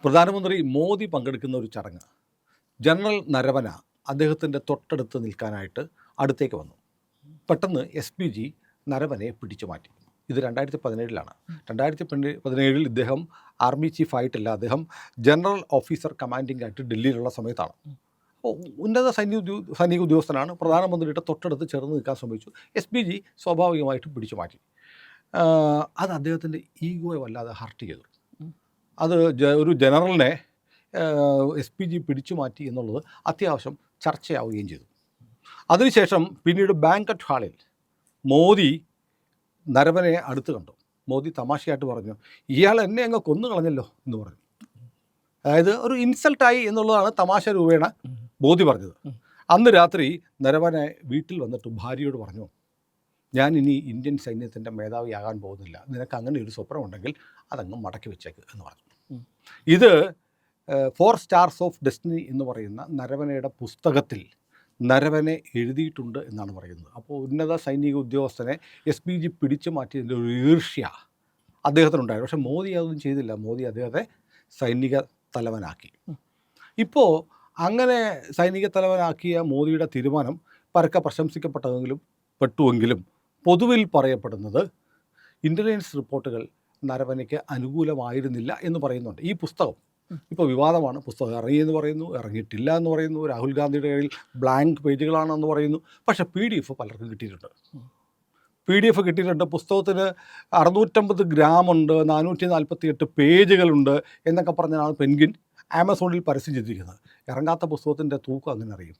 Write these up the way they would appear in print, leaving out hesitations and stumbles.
പ്രധാനമന്ത്രി മോദി പങ്കെടുക്കുന്ന ഒരു ചടങ്ങ്. ജനറൽ നരവന അദ്ദേഹത്തിൻ്റെ തൊട്ടടുത്ത് നിൽക്കാനായിട്ട് അടുത്തേക്ക് വന്നു. പെട്ടെന്ന് SPG നരവനെ പിടിച്ചു മാറ്റി. ഇത് 2017 2017 ഇദ്ദേഹം ആർമി ചീഫ് ആയിട്ടില്ല, അദ്ദേഹം ജനറൽ ഓഫീസർ കമാൻഡിംഗ് ആയിട്ട് ഡൽഹിയിലുള്ള സമയത്താണ്. അപ്പോൾ ഉന്നത സൈനിക ഉദ്യോഗസ്ഥനാണ്. പ്രധാനമന്ത്രിയുടെ തൊട്ടടുത്ത് ചേർന്ന് നിൽക്കാൻ ശ്രമിച്ചു. SPG സ്വാഭാവികമായിട്ടും പിടിച്ചു മാറ്റി. അത് അദ്ദേഹത്തിൻ്റെ ഈഗോയെ വല്ലാതെ ഹർട്ട് ചെയ്തു. അത് ഒരു ജനറലിനെ SPG പിടിച്ചു മാറ്റി എന്നുള്ളത് അത്യാവശ്യം ചർച്ചയാവുകയും ചെയ്തു. അതിനുശേഷം പിന്നീട് ബാങ്കറ്റ് ഹാളിൽ മോദി നരവനെ അടുത്ത് കണ്ടു. മോദി തമാശയായിട്ട് പറഞ്ഞു, ഇയാൾ എന്നെ അങ്ങ് കൊന്നു കളഞ്ഞല്ലോ എന്ന് പറഞ്ഞു. അതായത് ഒരു ഇൻസൾട്ടായി എന്നുള്ളതാണ് തമാശ രൂപേണ മോദി പറഞ്ഞത്. അന്ന് രാത്രി നരവനെ വീട്ടിൽ വന്നിട്ട് ഭാര്യയോട് പറഞ്ഞു, ഞാൻ ഇനി ഇന്ത്യൻ സൈന്യത്തിൻ്റെ മേധാവിയാകാൻ പോകുന്നില്ല, നിനക്ക് അങ്ങനെ ഒരു സ്വപ്നമുണ്ടെങ്കിൽ അതങ്ങ് മടക്കി വെച്ചേക്ക് എന്ന് പറഞ്ഞു. ഇത് 4 സ്റ്റാർസ് ഓഫ് ഡെസ്റ്റിനി എന്ന് പറയുന്ന നരവനയുടെ പുസ്തകത്തിൽ നരവനെ എഴുതിയിട്ടുണ്ട് എന്നാണ് പറയുന്നത്. അപ്പോൾ ഉന്നത സൈനിക ഉദ്യോഗസ്ഥനെ SPG പിടിച്ചു മാറ്റിയതിൻ്റെ ഒരു ഈർഷ്യ അദ്ദേഹത്തിനുണ്ടായിരുന്നു. പക്ഷേ മോദി അതൊന്നും ചെയ്തില്ല. മോദി അദ്ദേഹത്തെ സൈനിക തലവനാക്കി. ഇപ്പോൾ അങ്ങനെ സൈനിക തലവനാക്കിയ മോദിയുടെ തീരുമാനം പരക്കെ പ്രശംസിക്കപ്പെട്ടുവെങ്കിലും പൊതുവിൽ പറയപ്പെടുന്നത് ഇൻ്റലിജൻസ് റിപ്പോർട്ടുകൾ നരവനയ്ക്ക് അനുകൂലമായിരുന്നില്ല എന്ന് പറയുന്നുണ്ട്. ഈ പുസ്തകം ഇപ്പോൾ വിവാദമാണ്. പുസ്തകം ഇറങ്ങിയെന്ന് പറയുന്നു, ഇറങ്ങിയിട്ടില്ല എന്ന് പറയുന്നു. രാഹുൽ ഗാന്ധിയുടെ കയ്യിൽ ബ്ലാങ്ക് പേജുകളാണെന്ന് പറയുന്നു. പക്ഷേ PDF പലർക്കും കിട്ടിയിട്ടുണ്ട്. PDF കിട്ടിയിട്ടുണ്ട്. പുസ്തകത്തിന് 650 ഗ്രാമുണ്ട്, 448 പേജുകളുണ്ട് എന്നൊക്കെ പറഞ്ഞാണ് പെൻഗിൻ ആമസോണിൽ പരസ്യം ചെയ്തിരിക്കുന്നത്. ഇറങ്ങാത്ത പുസ്തകത്തിൻ്റെ തൂക്കം അങ്ങനെ അറിയും.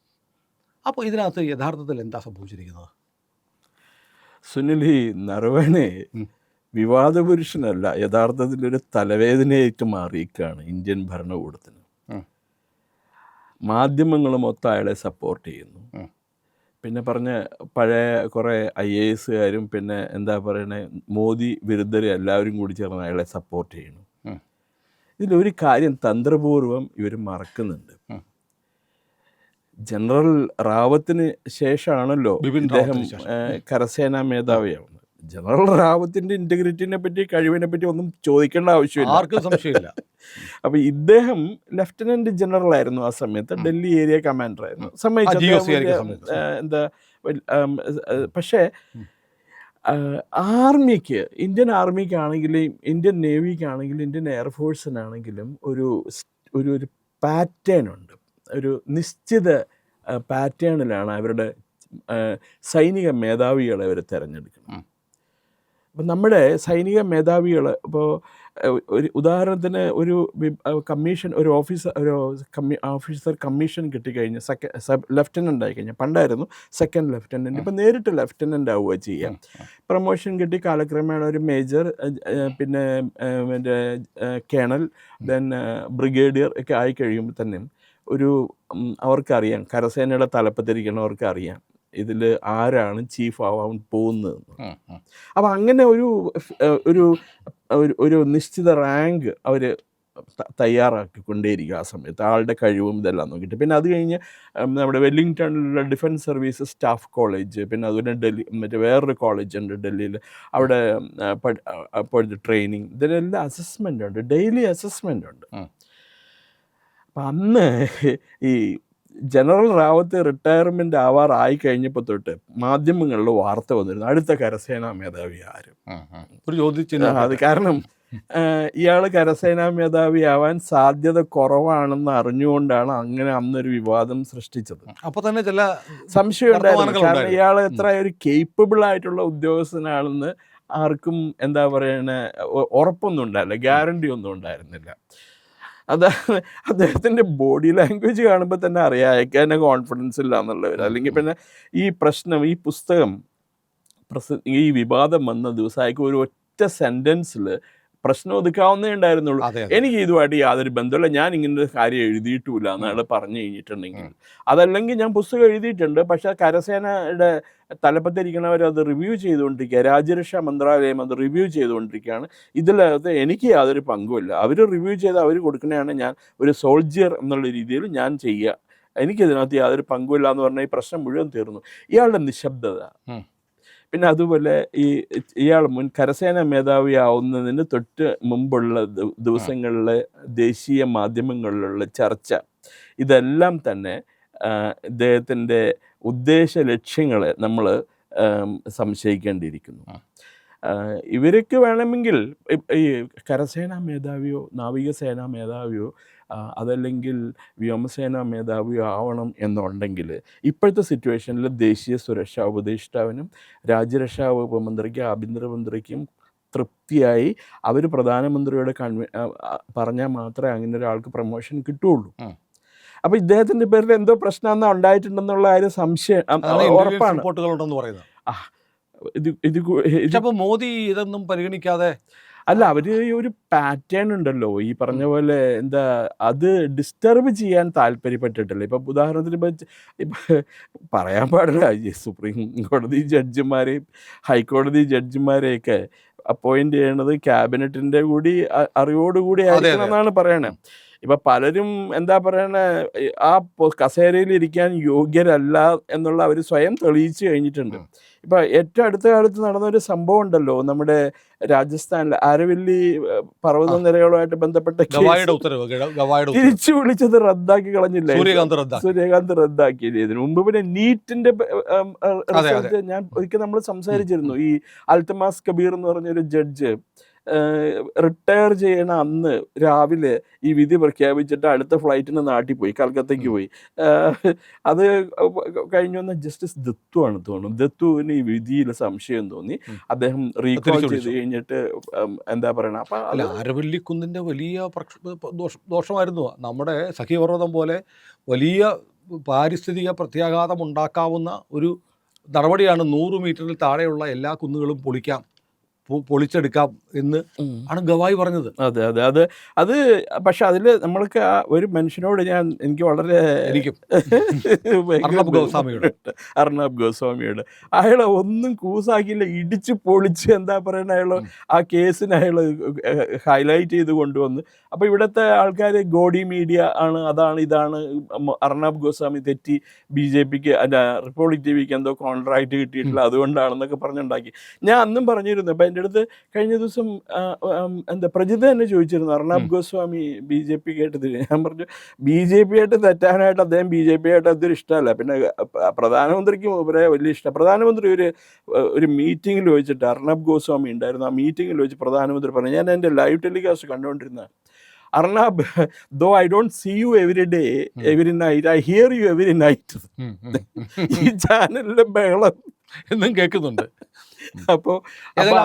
അപ്പോൾ ഇതിനകത്ത് യഥാർത്ഥത്തിൽ എന്താ സംഭവിച്ചിരിക്കുന്നത്? സുനിൽ, ഈ നരവനെ വിവാദപുരുഷനല്ല, യഥാർത്ഥത്തിൽ ഒരു തലവേദനയായിട്ട് മാറിയിരിക്കുകയാണ് ഇന്ത്യൻ ഭരണകൂടത്തിന്. മാധ്യമങ്ങൾ മൊത്തം അയാളെ സപ്പോർട്ട് ചെയ്യുന്നു. പിന്നെ പറഞ്ഞ പഴയ കുറേ IASകാരും പിന്നെ എന്താ പറയണേ മോദി വിരുദ്ധർ എല്ലാവരും കൂടി ചേർന്ന് അയാളെ സപ്പോർട്ട് ചെയ്യുന്നു. ഇതിലൊരു കാര്യം തന്ത്രപൂർവ്വം ഇവർ മറക്കുന്നുണ്ട്. ജനറൽ റാവത്തിന് ശേഷമാണല്ലോ ഇദ്ദേഹം കരസേനാ മേധാവിയാവുന്നത്. ജനറൽ റാവത്തിൻ്റെ ഇൻറ്റഗ്രിറ്റിനെ പറ്റി കഴിവിനെ പറ്റി ഒന്നും ചോദിക്കേണ്ട ആവശ്യമില്ല, ആർക്കും സംശയമില്ല. അപ്പോൾ ഇദ്ദേഹം ലഫ്റ്റനന്റ് ജനറൽ ആയിരുന്നു ആ സമയത്ത്, ഡൽഹി ഏരിയ കമാൻഡർ ആയിരുന്നു എന്താ. പക്ഷേ ആർമിക്ക്, ഇന്ത്യൻ ആർമിക്കാണെങ്കിലും ഇന്ത്യൻ നേവിക്കാണെങ്കിലും ഇന്ത്യൻ എയർഫോഴ്സിനാണെങ്കിലും ഒരു പാറ്റേൺ ഉണ്ട്. ഒരു നിശ്ചിത പാറ്റേണിലാണ് അവരുടെ സൈനിക മേധാവികളെ അവർ തിരഞ്ഞെടുക്കുന്നത്. അപ്പം നമ്മുടെ സൈനിക മേധാവികൾ ഇപ്പോൾ ഒരു ഉദാഹരണത്തിന് ഒരു കമ്മീഷൻ, ഒരു ഓഫീസർ കമ്മീഷൻ കിട്ടിക്കഴിഞ്ഞ് ലെഫ്റ്റനൻ്റ് ആയിക്കഴിഞ്ഞാൽ, പണ്ടായിരുന്നു സെക്കൻഡ് ലെഫ്റ്റനൻറ്റ്, ഇപ്പം നേരിട്ട് ലെഫ്റ്റനൻ്റ് ആവുക ചെയ്യാം. പ്രൊമോഷൻ കിട്ടി കാലക്രമേണ ഒരു മേജർ, പിന്നെ മറ്റേ കേണൽ, ദെൻ ബ്രിഗേഡിയർ ഒക്കെ ആയി കഴിയുമ്പോൾ തന്നെ അവർക്കറിയാം, കരസേനയുടെ തലപ്പത്തിരിക്കണവർക്ക് അറിയാം ഇതിൽ ആരാണ് ചീഫ് ആവാൻ പോകുന്നത്. അപ്പം അങ്ങനെ ഒരു നിശ്ചിത റാങ്ക് അവർ തയ്യാറാക്കിക്കൊണ്ടേയിരിക്കും ആ സമയത്ത്, ആളുടെ കഴിവും ഇതെല്ലാം നോക്കിയിട്ട്. പിന്നെ അത് കഴിഞ്ഞ് നമ്മുടെ വെല്ലിംഗ്ടണിലുള്ള ഡിഫൻസ് സർവീസ് സ്റ്റാഫ് കോളേജ്, പിന്നെ അതുപോലെ മറ്റേ വേറൊരു കോളേജ് ഉണ്ട് ഡൽഹിയിൽ, അവിടെ അപ്പോഴത്തെ ട്രെയിനിങ്, ഇതിലെല്ലാം അസസ്മെൻ്റ് ഉണ്ട്, ഡെയിലി അസസ്മെൻ്റ് ഉണ്ട്. അപ്പം അന്ന് ഈ ജനറൽ റാവത്ത് റിട്ടയർമെൻ്റ് ആവാറായി കഴിഞ്ഞപ്പോൾ തൊട്ട് മാധ്യമങ്ങളിൽ വാർത്ത വന്നിരുന്നു, അടുത്ത കരസേനാ മേധാവി ആരും. ഒരു ചോദിച്ചില്ല. അത് കാരണം ഇയാൾ കരസേനാ മേധാവി ആവാൻ സാധ്യത കുറവാണെന്ന് അറിഞ്ഞുകൊണ്ടാണ് അങ്ങനെ അന്നൊരു വിവാദം സൃഷ്ടിച്ചത്. അപ്പോൾ തന്നെ ചില സംശയം ഉണ്ടായിരുന്നു. കാരണം ഇയാൾ എത്ര ഒരു കേപ്പബിൾ ആയിട്ടുള്ള ഉദ്യോഗസ്ഥനാണെന്ന് ആർക്കും എന്താ പറയണ ഉറപ്പൊന്നും ഉണ്ടായില്ല, ഗ്യാരണ്ടി ഒന്നും ഉണ്ടായിരുന്നില്ല. അതാണ് അദ്ദേഹത്തിൻ്റെ ബോഡി ലാംഗ്വേജ് കാണുമ്പോൾ തന്നെ അറിയാം അയക്കാൻ കോൺഫിഡൻസ് ഇല്ല എന്നുള്ളവർ. അല്ലെങ്കിൽ പിന്നെ ഈ പ്രശ്നം, ഈ പുസ്തകം ഈ വിവാദം വന്ന ദിവസമായിരിക്കും ഒരു ഒറ്റ സെൻറ്റൻസിൽ പ്രശ്നം ഒതുക്കാവുന്നേ ഉണ്ടായിരുന്നുള്ളൂ. എനിക്ക് ഇതുമായിട്ട് യാതൊരു ബന്ധമില്ല, ഞാൻ ഇങ്ങനൊരു കാര്യം എഴുതിയിട്ടുമില്ല എന്നാണ് പറഞ്ഞു കഴിഞ്ഞിട്ടുണ്ടെങ്കിൽ. അതല്ലെങ്കിൽ ഞാൻ പുസ്തകം എഴുതിയിട്ടുണ്ട്, പക്ഷേ കരസേനയുടെ തലപ്പത്തിരിക്കണവർ അത് റിവ്യൂ ചെയ്തുകൊണ്ടിരിക്കുക, രാജ്യരക്ഷാ മന്ത്രാലയം അത് റിവ്യൂ ചെയ്തുകൊണ്ടിരിക്കുകയാണ്. ഇതിലകത്ത് എനിക്ക് യാതൊരു പങ്കുമില്ല. അവർ റിവ്യൂ ചെയ്ത് അവർ കൊടുക്കണതാണ്, ഞാൻ ഒരു സോൾജിയർ എന്നുള്ള രീതിയിൽ ഞാൻ ചെയ്യുക, എനിക്കിതിനകത്ത് യാതൊരു പങ്കുമില്ല എന്ന് പറഞ്ഞാൽ ഈ പ്രശ്നം മുഴുവൻ തീർന്നു. ഇയാളുടെ നിശബ്ദത, പിന്നെ അതുപോലെ ഇയാൾ മുൻ കരസേനാ മേധാവിയാവുന്നതിന് തൊട്ട് മുമ്പുള്ള ദിവസങ്ങളിലെ ദേശീയ മാധ്യമങ്ങളിലുള്ള ചർച്ച, ഇതെല്ലാം തന്നെ ഇദ്ദേഹത്തിൻ്റെ ഉദ്ദേശ ലക്ഷ്യങ്ങളെ നമ്മൾ സംശയിക്കേണ്ടിയിരിക്കുന്നു. ഇവർക്ക് വേണമെങ്കിൽ ഈ കരസേനാ മേധാവിയോ നാവികസേനാ മേധാവിയോ അതല്ലെങ്കിൽ വ്യോമസേനാ മേധാവിയോ ആവണം എന്നുണ്ടെങ്കിൽ ഇപ്പോഴത്തെ സിറ്റുവേഷനിൽ ദേശീയ സുരക്ഷാ ഉപദേഷ്ടാവിനും രാജ്യരക്ഷാ വകുപ്പ് മന്ത്രിക്കും ആഭ്യന്തരമന്ത്രിക്കും തൃപ്തിയായി അവർ പ്രധാനമന്ത്രിയോട് പറഞ്ഞാൽ മാത്രമേ അങ്ങനെ ഒരാൾക്ക് പ്രൊമോഷൻ കിട്ടുകയുള്ളൂ. അപ്പോൾ ഇദ്ദേഹത്തിൻ്റെ പേരിൽ എന്തോ പ്രശ്നം ഉണ്ടായിട്ടുണ്ടെന്നുള്ള കാര്യം സംശയം ഉറപ്പാണ്. മോദി ഇതൊന്നും പരിഗണിക്കാതെ അല്ല, അവർ ഒരു പാറ്റേൺ ഉണ്ടല്ലോ ഈ പറഞ്ഞ പോലെ, എന്താ അത് ഡിസ്റ്റർബ് ചെയ്യാൻ താല്പര്യപ്പെട്ടിട്ടില്ല. ഇപ്പം ഉദാഹരണത്തിന് ഇപ്പം പറയാൻ പാടില്ല, സുപ്രീം കോടതി ജഡ്ജിമാരെയും ഹൈക്കോടതി ജഡ്ജിമാരെയൊക്കെ അപ്പോയിൻ്റ് ചെയ്യണത് ക്യാബിനറ്റിൻ്റെ കൂടി അറിവോടുകൂടി ആയിരിക്കണം എന്നാണ് പറയണത്. ഇപ്പം പലരും എന്താ പറയണ, ആ കസേരയിൽ ഇരിക്കാൻ യോഗ്യരല്ല എന്നുള്ള അവർ സ്വയം തെളിയിച്ചു കഴിഞ്ഞിട്ടുണ്ട്. ഇപ്പം ഏറ്റവും അടുത്ത കാലത്ത് നടന്നൊരു സംഭവം ഉണ്ടല്ലോ, നമ്മുടെ രാജസ്ഥാനിലെ ആരവല്ലി പർവ്വതനിരകളുമായിട്ട് ബന്ധപ്പെട്ട തിരിച്ചു വിളിച്ചത് റദ്ദാക്കി കളഞ്ഞില്ല, സൂര്യകാന്ത് റദ്ദാക്കിയില്ലേ. ഇതിനു മുമ്പ് പിന്നെ നീറ്റിന്റെ റിസൾട്ട് ഞാൻ ഒരിക്കൽ നമ്മൾ സംസാരിച്ചിരുന്നു. ഈ അൽത്തമാസ് കബീർ എന്ന് പറഞ്ഞൊരു ജഡ്ജ് റിട്ടയർ ചെയ്യണ അന്ന് രാവിലെ ഈ വിധി പ്രഖ്യാപിച്ചിട്ട് അടുത്ത ഫ്ലൈറ്റിന് നാട്ടിൽ പോയി, കൽക്കത്തയ്ക്ക് പോയി. അത് കഴിഞ്ഞു വന്ന ജസ്റ്റിസ് ദത്തു ആണ് തോന്നുന്നു. ദത്തുവിന് ഈ വിധിയിൽ സംശയം തോന്നി, അദ്ദേഹം റീകോൾ ചെയ്ത് കഴിഞ്ഞിട്ട് എന്താ പറയണ, അപ്പൊ ആരവല്ലിക്കുന്നിന്റെ വലിയ ദോഷമായിരുന്നു. നമ്മുടെ സഖ്യപർവ്വതം പോലെ വലിയ പാരിസ്ഥിതിക പ്രത്യാഘാതം ഉണ്ടാക്കാവുന്ന ഒരു നടപടിയാണ് 100 മീറ്ററിൽ താഴെയുള്ള എല്ലാ കുന്നുകളും പൊളിച്ചെടുക്കാം എന്ന് ആണ് ഗവായി പറഞ്ഞത്. അതെ അതെ അതെ അത് പക്ഷെ അതിൽ നമ്മൾക്ക് ആ ഒരു മനുഷ്യനോട് എനിക്ക് വളരെ അർണബ് ഗോസ്വാമിയോട് അയാളെ ഒന്നും കൂസാക്കിയില്ല, ഇടിച്ച് പൊളിച്ച് എന്താ പറയുക, അയാൾ ആ കേസിന് അയാൾ ഹൈലൈറ്റ് ചെയ്ത് കൊണ്ടുവന്ന്. അപ്പോൾ ഇവിടുത്തെ ആൾക്കാർ ഗോഡി മീഡിയ ആണ്, അതാണ് ഇതാണ്, അർണബ് ഗോസ്വാമി തെറ്റി BJPക്ക് അല്ല റിപ്പബ്ലിക് TVക്ക് എന്തോ കോൺട്രാക്റ്റ് കിട്ടിയിട്ടില്ല അതുകൊണ്ടാണെന്നൊക്കെ പറഞ്ഞുണ്ടാക്കി. ഞാൻ അന്നും പറഞ്ഞിരുന്നു. അപ്പം എൻ്റെ അടുത്ത് കഴിഞ്ഞ ദിവസം എന്താ പ്രജിത തന്നെ ചോദിച്ചിരുന്നു, അർണബ് ഗോസ്വാമി BJP കേട്ടത്. ഞാൻ പറഞ്ഞു BJP ആയിട്ട് തെറ്റാനായിട്ട് അദ്ദേഹം BJP ആയിട്ട് അതൊരു ഇഷ്ടമല്ല, പിന്നെ പ്രധാനമന്ത്രിക്കും ഇവരെ വലിയ ഇഷ്ടം. പ്രധാനമന്ത്രി ഒരു മീറ്റിങ്ങിൽ വെച്ചിട്ട് അർണബ് ഗോസ്വാമി ഉണ്ടായിരുന്നു. ആ മീറ്റിങ്ങിൽ വെച്ച് പ്രധാനമന്ത്രി പറഞ്ഞു, ഞാൻ എൻ്റെ ലൈവ് ടെലികാസ്റ്റ് കണ്ടുകൊണ്ടിരുന്ന, Arnab, though I don't see you every day, every night, I hear you every night. ഈ ചാനലിലെ ബഹളം എന്നും കേൾക്കുന്നുണ്ട്. അപ്പോൾ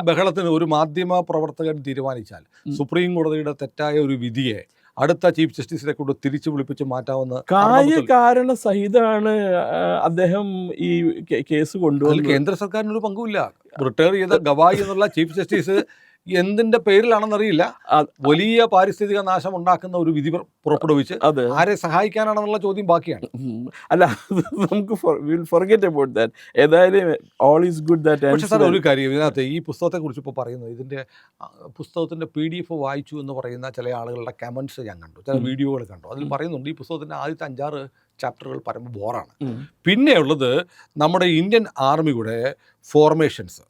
ബഹളത്തിന് ഒരു മാധ്യമ പ്രവർത്തകൻ തീരുമാനിച്ചാൽ സുപ്രീം കോടതിയുടെ തെറ്റായ ഒരു വിധിയെ അടുത്ത ചീഫ് ജസ്റ്റിസിനെ കൊണ്ട് തിരിച്ചു വിളിപ്പിച്ച് മാറ്റാവുന്ന കാര്യകാരണ സഹിതമാണ് അദ്ദേഹം ഈ കേസ് കൊണ്ടുവന്നത്. കേന്ദ്ര സർക്കാരിനൊരു പങ്കുമില്ല. റിട്ടയർ ചെയ്ത ഗവായി എന്നുള്ള ചീഫ് ജസ്റ്റിസ് എന്തിന്റെ പേരിലാണെന്നറിയില്ല, വലിയ പാരിസ്ഥിതിക നാശം ഉണ്ടാക്കുന്ന ഒരു വിധി പുറപ്പെടുവിച്ച് ആരെ സഹായിക്കാനാണെന്നുള്ള ചോദ്യം ബാക്കിയാണ്. അല്ല, നമുക്ക് ഏതായാലും ഓൾ ഈസ് ഗുഡ് ദാറ്റ്. പക്ഷേ സാർ, ഒരു കാര്യം ഇതിനകത്ത് ഈ പുസ്തകത്തെ കുറിച്ച് ഇപ്പോൾ പറയുന്നത്, ഇതിൻ്റെ പുസ്തകത്തിൻ്റെ PDF വായിച്ചു എന്ന് പറയുന്ന ചില ആളുകളുടെ കമൻറ്റ്സ് ഞാൻ കണ്ടു, ചില വീഡിയോകൾ കണ്ടു. അതിൽ പറയുന്നുണ്ട് ഈ പുസ്തകത്തിൻ്റെ ആദ്യത്തെ 5-6 ചാപ്റ്ററുകൾ പരമ ബോറാണ്. പിന്നെയുള്ളത് നമ്മുടെ ഇന്ത്യൻ ആർമിയുടെ ഫോർമേഷൻസ്,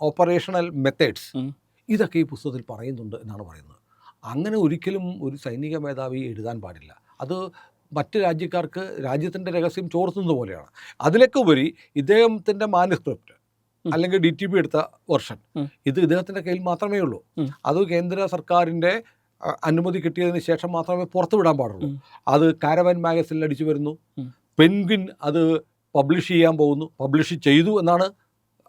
ഓപ്പറേഷണൽ മെത്തേഡ്സ്, ഇതൊക്കെ ഈ പുസ്തകത്തിൽ പറയുന്നുണ്ട് എന്നാണ് പറയുന്നത്. അങ്ങനെ ഒരിക്കലും ഒരു സൈനിക മേധാവി എഴുതാൻ പാടില്ല. അത് മറ്റ് രാജ്യക്കാർക്ക് രാജ്യത്തിൻ്റെ രഹസ്യം ചോർത്തുന്നത് പോലെയാണ്. അതിലൊക്കെ ഉപരി ഇദ്ദേഹത്തിൻ്റെ മാനുസ്ക്രിപ്റ്റ് അല്ലെങ്കിൽ DTP എടുത്ത വെർഷൻ, ഇത് ഇദ്ദേഹത്തിൻ്റെ കയ്യിൽ മാത്രമേ ഉള്ളൂ. അത് കേന്ദ്ര സർക്കാരിൻ്റെ അനുമതി കിട്ടിയതിന് ശേഷം മാത്രമേ പുറത്തുവിടാൻ പാടുള്ളൂ. അത് കാരവൻ മാഗസിനിൽ അടിച്ചു വരുന്നു. പെൻഗ്വിൻ അത് പബ്ലിഷ് ചെയ്യാൻ പോകുന്നു, പബ്ലിഷ് ചെയ്തു എന്നാണ്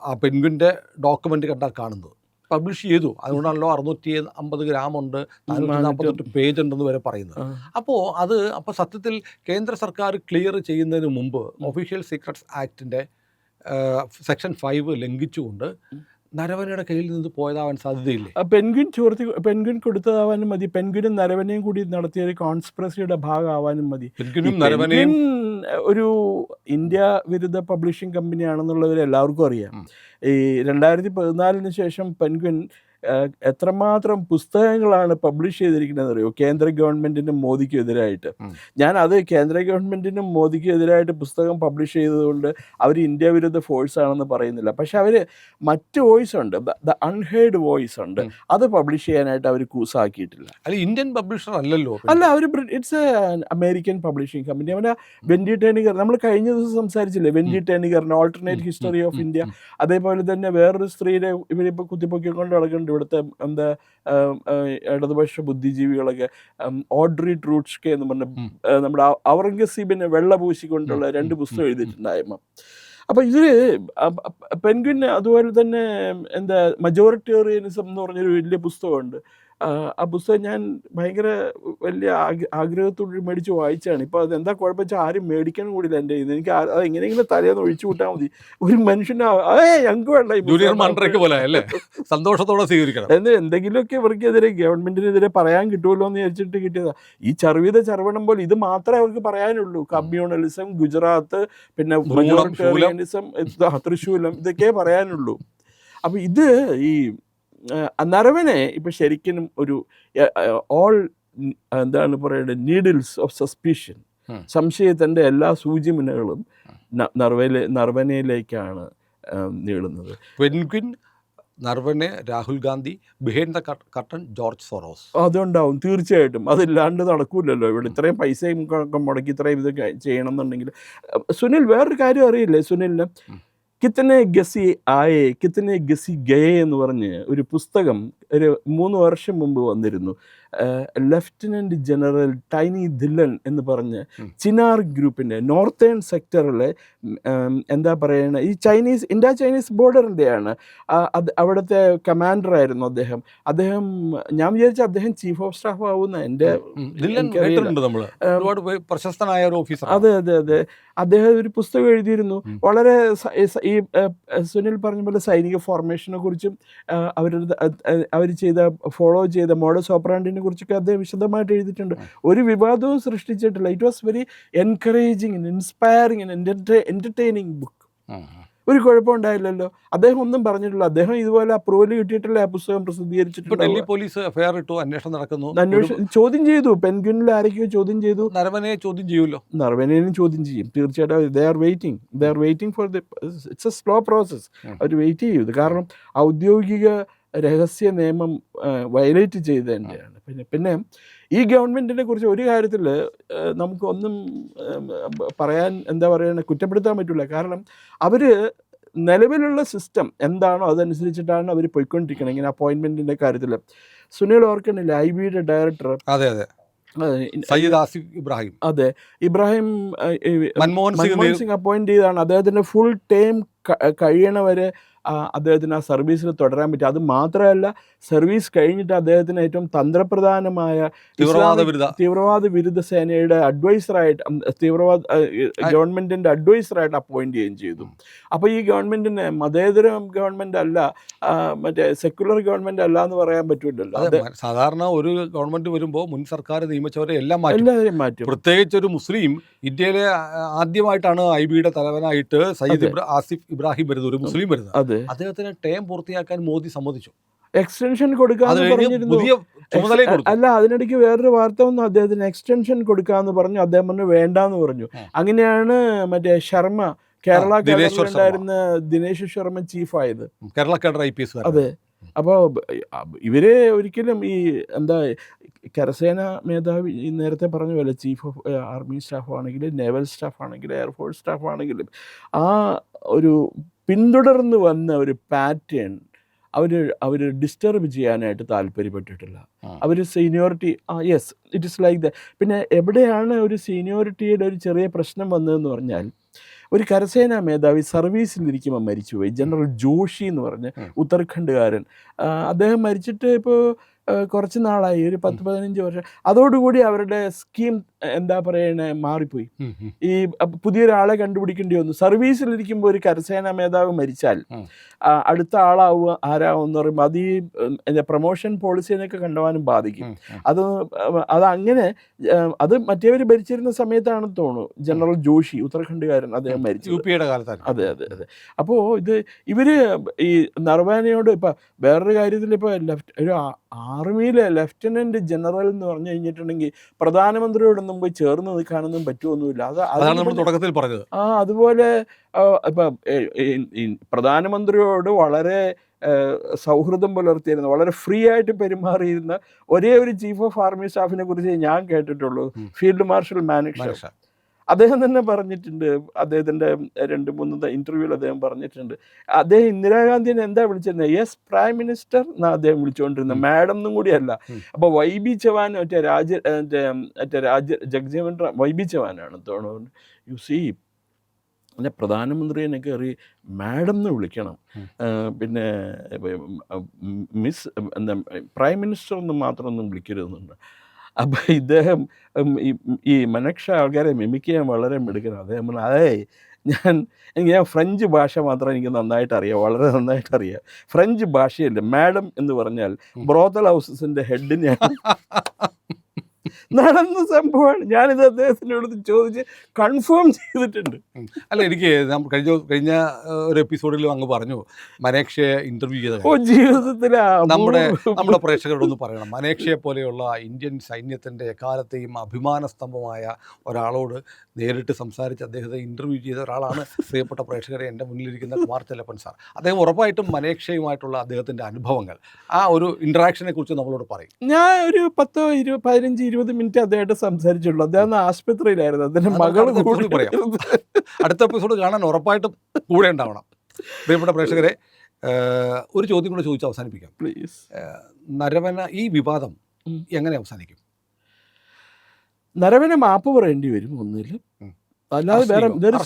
ആ പെൻഗ്വിൻ്റെ ഡോക്യുമെൻ്റ് കണ്ടാൽ കാണുന്നത്. പബ്ലിഷ് ചെയ്തു, അതുകൊണ്ടാണല്ലോ 650 ഗ്രാമുണ്ട്, 448 പേജ് ഉണ്ടെന്ന് വരെ പറയുന്നത്. അപ്പോൾ സത്യത്തിൽ കേന്ദ്ര സർക്കാർ ക്ലിയർ ചെയ്യുന്നതിന് മുമ്പ് ഒഫീഷ്യൽ സീക്രട്സ് ആക്ടിൻ്റെ സെക്ഷൻ 5 ലംഘിച്ചുകൊണ്ട് നരവനയുടെ കയ്യിൽ നിന്ന് പോയതാവാൻ സാധ്യതയില്ലേ? പെൻഗ്വിൻ കൊടുത്തതാവാനും മതി, പെൻഗ്വിനും നരവനെയും കൂടി നടത്തിയ ഒരു കോൺസ്പിറസിയുടെ ഭാഗമാവാനും മതി. നരവനെയും ഒരു ഇന്ത്യ വിരുദ്ധ പബ്ലിഷിംഗ് കമ്പനിയാണെന്നുള്ളവർ എല്ലാവർക്കും അറിയാം. ഈ 2014 ശേഷം പെൻഗ്വിൻ എത്രമാത്രം പുസ്തകങ്ങളാണ് പബ്ലിഷ് ചെയ്തിരിക്കുന്നത് അറിയോ കേന്ദ്ര ഗവൺമെൻറ്റിനും മോദിക്കും എതിരായിട്ട്. ഞാനത് കേന്ദ്ര ഗവൺമെൻറ്റിനും മോദിക്കും എതിരായിട്ട് പുസ്തകം പബ്ലിഷ് ചെയ്തതുകൊണ്ട് അവർ ഇന്ത്യ വിരുദ്ധ ഫോഴ്സ് ആണെന്ന് പറയുന്നില്ല. പക്ഷെ അവർ മറ്റ് വോയിസ് ഉണ്ട്, ദ അൺഹേർഡ് വോയിസ് ഉണ്ട്, അത് പബ്ലിഷ് ചെയ്യാനായിട്ട് അവർ കൂസാക്കിയിട്ടില്ല. അല്ല, ഇന്ത്യൻ പബ്ലിഷർ അല്ലല്ലോ. അല്ല, അവർ it's a American publishing company. അവൻ്റെ വെൻഡി ടേണിഗർ, നമ്മൾ കഴിഞ്ഞ ദിവസം സംസാരിച്ചില്ലേ, വെൻഡി ടേണിഗറിന് ഓൾട്ടർനേറ്റ് ഹിസ്റ്ററി ഓഫ് ഇന്ത്യ. അതേപോലെ തന്നെ വേറൊരു സ്ത്രീയുടെ ഇവരിപ്പോൾ കുത്തിപ്പൊക്കിക്കൊണ്ട് നടക്കുന്നുണ്ട് ഇവിടുത്തെ എന്താ ഇടതുപക്ഷ ബുദ്ധിജീവികളൊക്കെ, ഓഡ്രി ട്രൂട്സ്കെ എന്ന് പറഞ്ഞ നമ്മുടെ ഔറംഗസീബിനെ വെള്ള പൂശിക്കൊണ്ടുള്ള 2 പുസ്തകം എഴുതിയിട്ടുണ്ടായിരുന്നു. അപ്പോൾ ഇത് പെൻഗ്വിൻ, അതുപോലെ തന്നെ എന്താ മജോറിറ്റേറിയനിസം എന്ന് പറഞ്ഞൊരു വലിയ പുസ്തകമുണ്ട്. ആ പുസ്തകം ഞാൻ ഭയങ്കര വലിയ ആഗ്രഹത്തോട് മേടിച്ച് വായിച്ചാണ്. ഇപ്പോൾ അതെന്താ കുഴപ്പം വെച്ചാൽ ആരും മേടിക്കാൻ കൂടില്ല എൻ്റെ കയ്യിൽ നിന്ന്. എനിക്ക് അത് എങ്ങനെയെങ്കിലും തലേന്ന് ഒഴിച്ചു കൂട്ടാൽ മതി. ഒരു മനുഷ്യന് ഞങ്ങൾക്ക് വേണ്ട സന്തോഷത്തോടെ സ്വീകരിക്കണം എന്തെങ്കിലുമൊക്കെ ഇവർക്കെതിരെ ഗവൺമെൻറ്റിനെതിരെ പറയാൻ കിട്ടുമല്ലോ എന്ന് വിചാരിച്ചിട്ട് കിട്ടിയതാണ്. ഈ ചർവീത പോലെ ഇത് മാത്രമേ അവർക്ക് പറയാനുള്ളൂ. കമ്മ്യൂണലിസം, ഗുജറാത്ത്, പിന്നെ മജോറിറ്റേറിയനിസം, തൃശ്ശൂലം, ഇതൊക്കെ പറയാനുള്ളൂ. അപ്പോൾ ഇത് ഈ നരവനെ ഇപ്പം ശരിക്കും ഒരു എന്താണ് പറയുന്നത്, നീഡിൽസ് ഓഫ് സസ്പീഷൻ, സംശയത്തിൻ്റെ എല്ലാ സൂചിമുനകളും നർവനയിലേക്കാണ് നീളുന്നത്. Penguin, Naravane, Rahul Gandhi, behind the curtain George Soros. അതുണ്ടാവും തീർച്ചയായിട്ടും. അതില്ലാണ്ട് നടക്കൂലല്ലോ. ഇവിടെ ഇത്രയും പൈസയും മുടക്കി ഇത്രയും ഇത് ചെയ്യണം എന്നുണ്ടെങ്കിൽ. സുനിൽ, വേറൊരു കാര്യം അറിയില്ലേ സുനിലിന്? കിത്തനെ ഗസി ആയേ കിത്തനെ ഗസി ഗയേ എന്ന് പറഞ്ഞ് ഒരു പുസ്തകം ഒരു 3 വർഷം മുമ്പ് വന്നിരുന്നു. ലെഫ്റ്റനൻറ്റ് ജനറൽ ടൈനി ധില്ലൻ എന്ന് പറഞ്ഞ് ചിനാർ ഗ്രൂപ്പിൻ്റെ നോർത്തേൺ സെക്ടറിലെ എന്താ പറയുക, ഈ ഇന്ത്യ ചൈനീസ് ബോർഡറിൻ്റെയാണ്. അവിടുത്തെ കമാൻഡറായിരുന്നു അദ്ദേഹം. ഞാൻ വിചാരിച്ച അദ്ദേഹം ചീഫ് ഓഫ് സ്റ്റാഫ് ആവുന്ന എൻ്റെ പ്രശസ്തനായ ഒരു ഓഫീസർ. അതെ അതെ അതെ. അദ്ദേഹം ഒരു പുസ്തകം എഴുതിയിരുന്നു. വളരെ ഈ സുനിൽ പറഞ്ഞ പോലെ സൈനിക ഫോർമേഷനെ കുറിച്ചും അവർ ഫോളോ ചെയ്ത മോഡസ് ഓപ്പറാൻഡിനെ കുറിച്ചൊക്കെ അദ്ദേഹം വിശദമായിട്ട് എഴുതിയിട്ടുണ്ട്. ഒരു വിവാദവും സൃഷ്ടിച്ചിട്ടില്ല. It was very encouraging, inspiring, entertaining book. ഒരു കുഴപ്പമുണ്ടായില്ലല്ലോ. അദ്ദേഹം ഒന്നും പറഞ്ഞിട്ടില്ല. അദ്ദേഹം ഇതുപോലെ അപ്രൂവൽ കിട്ടിയിട്ടില്ല ആ പുസ്തകം പ്രസിദ്ധീകരിച്ചിട്ടുണ്ട്. ഡൽഹി പോലീസ് എഫ്ഐആർ ഇട്ടു, അന്വേഷണം നടക്കുന്നു. ചോദ്യം ചെയ്തു. പെൻഗ്വിനിൽ ആരൊക്കെയോ ചോദ്യം ചെയ്തു. നരവനെ ചോദ്യം ചെയ്യുമല്ലോ. നർവനെയും ചോദ്യം ചെയ്യും തീർച്ചയായിട്ടും. They are waiting for it's a slow process. അവർ വെയിറ്റ് ചെയ്തു. കാരണം ഔദ്യോഗിക രഹസ്യ നിയമം വയലേറ്റ് ചെയ്തതിൻ്റെയാണ്. പിന്നെ ഈ ഗവൺമെൻറ്റിനെ കുറിച്ച് ഒരു കാര്യത്തിൽ നമുക്കൊന്നും പറയാൻ എന്താ പറയുക, കുറ്റപ്പെടുത്താൻ പറ്റില്ല. കാരണം അവർ നിലവിലുള്ള സിസ്റ്റം എന്താണോ അതനുസരിച്ചിട്ടാണ് അവർ പോയിക്കൊണ്ടിരിക്കുന്നത്. ഇങ്ങനെ അപ്പോയിൻമെൻറ്റിൻ്റെ കാര്യത്തിൽ സുനിൽ ഓർക്കണില്ല, IBയുടെ ഡയറക്ടർ. അതെ അതെ, സയ്യിദ് ആസിഫ് ഇബ്രാഹിം. അതെ, ഇബ്രാഹിം മൻമോഹൻ സിംഗ് അപ്പോയിന്റ് ചെയ്താണ്. അദ്ദേഹത്തിൻ്റെ ഫുൾ ടൈം കഴിയണവരെ അദ്ദേഹത്തിന് ആ സർവീസിൽ തുടരാൻ പറ്റും. അത് മാത്രമല്ല, സർവീസ് കഴിഞ്ഞിട്ട് അദ്ദേഹത്തിന് ഏറ്റവും തന്ത്രപ്രധാനമായ തീവ്രവാദ വിരുദ്ധ സേനയുടെ അഡ്വൈസറായിട്ട്, ഗവൺമെൻറ്റിൻ്റെ അഡ്വൈസറായിട്ട് അപ്പോയിന്റ് ചെയ്യുകയും ചെയ്തു. അപ്പോൾ ഈ ഗവൺമെൻറ്റിന് മതേതര ഗവൺമെൻറ് അല്ല, മറ്റേ സെക്യുലർ ഗവൺമെൻറ് അല്ല എന്ന് പറയാൻ പറ്റില്ലല്ലോ. സാധാരണ ഒരു ഗവൺമെൻറ് വരുമ്പോൾ മുൻ സർക്കാർ നിയമിച്ചവരെ എല്ലാവരെയും മാറ്റും. പ്രത്യേകിച്ച് ഒരു മുസ്ലിം, ഇന്ത്യയിലെ ആദ്യമായിട്ടാണ് IBയുടെ തലവനായിട്ട് സയ്യിദ് ആസിഫ് ഇബ്രാഹിം വരുന്നത്, ഒരു മുസ്ലിം വരുന്നത്. അദ്ദേഹത്തിന് ടേം പൂർത്തിയാക്കാൻ മോദി സമ്മതിച്ചു, എക്സ്റ്റൻഷൻ കൊടുക്കാന്ന് പറഞ്ഞിരുന്നു. അല്ല, അതിനിടയ്ക്ക് വേറൊരു വാർത്ത വന്നു, അദ്ദേഹത്തിന് എക്സ്റ്റൻഷൻ കൊടുക്കാന്ന് പറഞ്ഞു. അദ്ദേഹം പറഞ്ഞു വേണ്ടാന്ന് പറഞ്ഞു. അങ്ങനെയാണ് മറ്റേ ശർമ്മ, കേരള ഉണ്ടായിരുന്ന ദിനേശ് ശർമ്മ ചീഫായത്, കേരള കേഡർ IPS. അതെ. അപ്പോൾ ഇവര് ഒരിക്കലും ഈ എന്താ കരസേന മേധാവി നേരത്തെ പറഞ്ഞ പോലെ ചീഫ് ഓഫ് ആർമി സ്റ്റാഫ് ആണെങ്കിലും നേവൽ സ്റ്റാഫ് ആണെങ്കിലും എയർഫോഴ്സ് സ്റ്റാഫ് ആണെങ്കിലും ആ ഒരു പിന്തുടർന്ന് വന്ന ഒരു പാറ്റേൺ അവർ ഡിസ്റ്റർബ് ചെയ്യാനായിട്ട് താല്പര്യപ്പെട്ടിട്ടില്ല. അവർ seniority, yes it is like the. പിന്നെ എവിടെയാണ് ഒരു സീനിയോറിറ്റിയുടെ ഒരു ചെറിയ പ്രശ്നം വന്നതെന്ന് പറഞ്ഞാൽ, ഒരു കരസേനാ മേധാവി സർവീസിലിരിക്കുമ്പോൾ മരിച്ചുപോയി. ജനറൽ ജോഷി എന്ന് പറഞ്ഞ് ഉത്തരാഖണ്ഡുകാരൻ. അദ്ദേഹം മരിച്ചിട്ട് ഇപ്പോൾ കുറച്ച് നാളായി, ഒരു 10-15 വർഷം. അതോടുകൂടി അവരുടെ സ്കീം എന്താ പറയണേ മാറിപ്പോയി. ഈ പുതിയൊരാളെ കണ്ടുപിടിക്കേണ്ടി വന്നു. സർവീസിലിരിക്കുമ്പോൾ ഒരു കരസേനാ മേധാവ് മരിച്ചാൽ അടുത്ത ആളാവുക ആരാവെന്ന് പറയുമ്പോൾ അത് ഈ പ്രൊമോഷൻ പോളിസിനൊക്കെ കണ്ടുപോകാനും ബാധിക്കും. അതങ്ങനെ അത് മറ്റേവർ ഭരിച്ചിരുന്ന സമയത്താണെന്ന് തോന്നുന്നു. ജനറൽ ജോഷി, ഉത്തരാഖണ്ഡുകാരൻ, അദ്ദേഹം മരിച്ചു, യുപിയുടെ കാലത്താണ്. അതെ. അപ്പോൾ ഇവർ ഈ നർവാനയോട് ഇപ്പം വേറൊരു കാര്യത്തിൽ ഇപ്പോൾ ഒരു ആർമിയിലെ ലെഫ്റ്റനന്റ് ജനറൽ എന്ന് പറഞ്ഞു കഴിഞ്ഞിട്ടുണ്ടെങ്കിൽ പ്രധാനമന്ത്രിയോടൊന്നും പോയി ചേർന്ന് നിൽക്കാനൊന്നും പറ്റുമൊന്നുമില്ല. അതാണ് നമ്മൾ തുടക്കത്തിൽ പറഞ്ഞത്. അതുപോലെ ഇപ്പം പ്രധാനമന്ത്രിയോട് വളരെ സൗഹൃദം പുലർത്തിയിരുന്ന, വളരെ ഫ്രീ ആയിട്ട് പെരുമാറിയിരുന്ന ഒരേ ഒരു ചീഫ് ഓഫ് ആർമി സ്റ്റാഫിനെ കുറിച്ച് ഞാൻ കേട്ടിട്ടുള്ളൂ, ഫീൽഡ് മാർഷൽ മാനക്ഷ. അദ്ദേഹം തന്നെ പറഞ്ഞിട്ടുണ്ട്, അദ്ദേഹത്തിൻ്റെ 2-3 ഇൻ്റർവ്യൂവിൽ അദ്ദേഹം പറഞ്ഞിട്ടുണ്ട്, അദ്ദേഹം ഇന്ദിരാഗാന്ധിനെ എന്താ വിളിച്ചിരുന്നത്, യെസ് പ്രൈം മിനിസ്റ്റർ എന്നാണ് അദ്ദേഹം വിളിച്ചുകൊണ്ടിരുന്നത്, മാഡം എന്നും കൂടിയല്ല. അപ്പോൾ YB ചവാൻ ജഗ്ജീവൻ റാം YB ചവാനാണ് തോന്നുന്നു. യു സീ പിന്നെ പ്രധാനമന്ത്രിയെ കയറി മാഡം എന്ന് വിളിക്കണം, പിന്നെ മിസ് എന്താ പ്രൈം മിനിസ്റ്റർ എന്ന് മാത്രമൊന്നും വിളിക്കരുതെന്നുണ്ട്. അപ്പം ഇദ്ദേഹം ഈ മനക്ഷ ആൾക്കാരെ മിമിക് ചെയ്യാൻ വളരെ മിടുക്കണം. അദ്ദേഹം പറഞ്ഞു, ഞാൻ ഫ്രഞ്ച് ഭാഷ മാത്രം എനിക്ക് നന്നായിട്ട് അറിയാം, വളരെ നന്നായിട്ട് അറിയാം. ഫ്രഞ്ച് ഭാഷയല്ല, മാഡം എന്ന് പറഞ്ഞാൽ ബ്രോത്തൽ ഹൗസസിൻ്റെ ഹെഡിനെയാണ്. നടന്ന സംഭവമാണ്. ഞാനിത് അദ്ദേഹത്തിനോട് ചോദിച്ച് കൺഫേം ചെയ്തിട്ടുണ്ട്. അല്ല, എനിക്ക് കഴിഞ്ഞ ഒരു എപ്പിസോഡിലും അങ്ങ് പറഞ്ഞു മനേക്ഷയെ ഇന്റർവ്യൂ ചെയ്ത ജീവിതത്തിൽ നമ്മുടെ പ്രേക്ഷകരോടൊന്ന് പറയണം. മനേക്ഷയെ പോലെയുള്ള ഇന്ത്യൻ സൈന്യത്തിൻ്റെ എക്കാലത്തെയും അഭിമാന സ്തംഭമായ ഒരാളോട് നേരിട്ട് സംസാരിച്ച് അദ്ദേഹത്തെ ഇന്റർവ്യൂ ചെയ്ത ഒരാളാണ് പ്രിയപ്പെട്ട പ്രേക്ഷകരെ എൻ്റെ മുന്നിലിരിക്കുന്ന കുമാർ ചെല്ലപ്പൻ സാർ. അദ്ദേഹം ഉറപ്പായിട്ടും മനേക്ഷയുമായിട്ടുള്ള അദ്ദേഹത്തിൻ്റെ അനുഭവങ്ങൾ, ആ ഒരു ഇൻട്രാക്ഷനെ കുറിച്ച് നമ്മളോട് പറയും. ഞാൻ ഒരു 10-15-20 മിനിറ്റ് അദ്ദേഹമായിട്ട് സംസാരിച്ചുള്ളൂ. അദ്ദേഹം ആശുപത്രിയിലായിരുന്നു, അതിന്റെ മകൾ കൂടി പറയാം. അടുത്ത എപ്പിസോഡ് കാണാൻ ഉറപ്പായിട്ടും കൂടെ ഉണ്ടാവണം. പ്രിയപ്പെട്ട പ്രേക്ഷകരെ, ഒരു ചോദ്യം കൂടെ ചോദിച്ച് അവസാനിപ്പിക്കാം പ്ലീസ്. നരവന ഈ വിവാദം എങ്ങനെ അവസാനിക്കും? നരവനെ മാപ്പ് പറയേണ്ടി വരും ഒന്നിൽ, അല്ലാതെ വേറെ there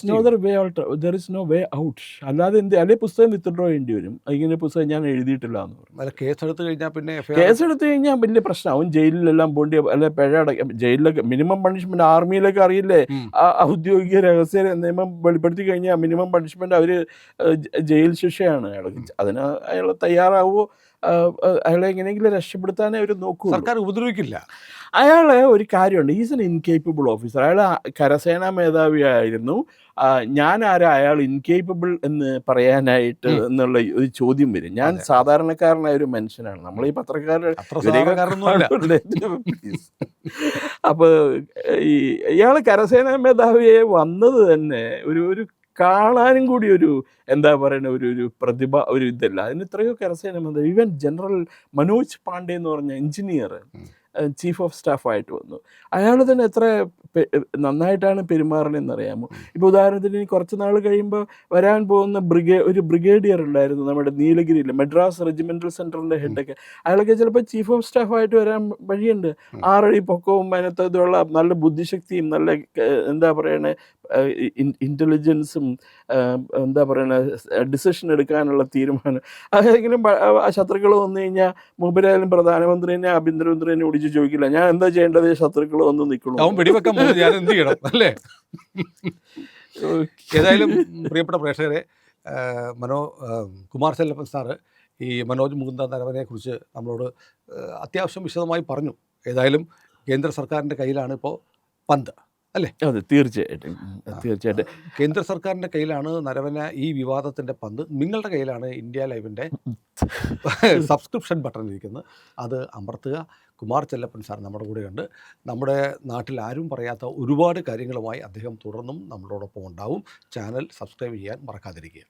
is no way out. അല്ലാതെ അല്ലെങ്കിൽ പുസ്തകം വിത്ഡ്രോ ചെയ്യേണ്ടി വരും. ഇങ്ങനെ പുസ്തകം ഞാൻ എഴുതിയിട്ടില്ല എന്ന് പറയും. കേസെടുത്ത് കഴിഞ്ഞാൽ പിന്നെ കേസെടുത്ത് കഴിഞ്ഞാൽ വലിയ പ്രശ്നമാവും. ജയിലിലെല്ലാം പോണ്ടി, അല്ലെ പിഴ അടയ്ക്കാം. ജയിലിലൊക്കെ മിനിമം പണിഷ്മെന്റ്, ആർമിയിലൊക്കെ അറിയില്ലേ, ഔദ്യോഗിക രഹസ്യ നിയമം വെളിപ്പെടുത്തി കഴിഞ്ഞാൽ മിനിമം പണിഷ്മെന്റ് അവർ ജയിൽ ശിക്ഷയാണ് അയാൾക്ക്. അതിന് അയാൾ തയ്യാറാവുമോ, അയാളെ എങ്ങനെയെങ്കിലും രക്ഷപ്പെടുത്താനേ അവർ നോക്കൂ. സർക്കാർ ഉപദ്രവിക്കില്ല. അയാൾ ഒരു കാര്യമുണ്ട്, ഈസ് എൻ ഇൻകേപ്പബിൾ ഓഫീസർ. അയാൾ കരസേനാ മേധാവിയായിരുന്നു. ഞാൻ അയാൾ ഇൻകേപ്പബിൾ എന്ന് പറയാനായിട്ട് എന്നുള്ള ഒരു ചോദ്യം വരും. ഞാൻ സാധാരണക്കാരനായ ഒരു മനുഷ്യനാണ്. നമ്മൾ ഈ പത്രക്കാരുടെ അപ്പോൾ ഇയാൾ കരസേനാ മേധാവിയെ വന്നത് തന്നെ ഒരു കാണാനും കൂടി ഒരു എന്താ പറയുന്ന ഒരു പ്രതിഭ, ഒരു ഇതല്ല. അതിന് എത്രയോ കരസേന മേധാവി, ഈവൻ ജനറൽ മനോജ് പാണ്ഡെ എന്ന് പറഞ്ഞ എഞ്ചിനീയർ ചീഫ് ഓഫ് സ്റ്റാഫായിട്ട് വന്നു. അയാൾ തന്നെ എത്ര നന്നായിട്ടാണ് പെരുമാറണമെന്നറിയാമോ. ഇപ്പോൾ ഉദാഹരണത്തിന് കുറച്ച് നാൾ കഴിയുമ്പോൾ വരാൻ പോകുന്ന ഒരു ബ്രിഗേഡിയർ ഉണ്ടായിരുന്നു നമ്മുടെ നീലഗിരിയിൽ, മദ്രാസ് റെജിമെൻ്റൽ സെൻറ്ററിൻ്റെ ഹെഡൊക്കെ. അയാളൊക്കെ ചിലപ്പോൾ ചീഫ് ഓഫ് സ്റ്റാഫായിട്ട് വരാൻ വഴിയുണ്ട്. 6 അടി പൊക്കവും അതിനകത്തുള്ള നല്ല ബുദ്ധിശക്തിയും നല്ല എന്താ പറയണേ ഇൻ്റലിജൻസും എന്താ പറയണ ഡിസിഷൻ എടുക്കാനുള്ള തീരുമാനം. അതെങ്കിലും ശത്രുക്കൾ വന്നു കഴിഞ്ഞാൽ മൂപ്പരായാലും പ്രധാനമന്ത്രിനെ ആഭ്യന്തരമന്ത്രിനെ വിളിച്ച് ചോദിക്കില്ല, ഞാൻ എന്താ ചെയ്യേണ്ടത്, ശത്രുക്കൾ വന്ന് നിൽക്കണം, വെടിവെക്കാൻ ഞാൻ എന്ത് ചെയ്യണം, അല്ലേ? ഏതായാലും പ്രിയപ്പെട്ട പ്രേക്ഷകരെ, കുമാർ ചെല്ലപ്പൻ സാറ് ഈ മനോജ് മുകുന്ദ നരവനെ കുറിച്ച് നമ്മളോട് അത്യാവശ്യം വിശദമായി പറഞ്ഞു. ഏതായാലും കേന്ദ്ര സർക്കാരിൻ്റെ കയ്യിലാണ് ഇപ്പോൾ പന്ത്, അല്ലേ? അതെ, തീർച്ചയായിട്ടും. കേന്ദ്ര സർക്കാരിൻ്റെ കയ്യിലാണ് നരവന ഈ വിവാദത്തിൻ്റെ പന്ത്. നിങ്ങളുടെ കയ്യിലാണ് ഇന്ത്യ ലൈവിൻ്റെ സബ്സ്ക്രിപ്ഷൻ ബട്ടൺ ഇരിക്കുന്നത്. അത് അമർത്തുക. കുമാർ ചെല്ലപ്പൻ സാർ നമ്മുടെ കൂടെയുണ്ട്. നമ്മുടെ നാട്ടിൽ ആരും പറയാത്ത ഒരുപാട് കാര്യങ്ങളുമായി അദ്ദേഹം തുടർന്നും നമ്മളോടൊപ്പം ഉണ്ടാവും. ചാനൽ സബ്സ്ക്രൈബ് ചെയ്യാൻ മറക്കാതിരിക്കുക.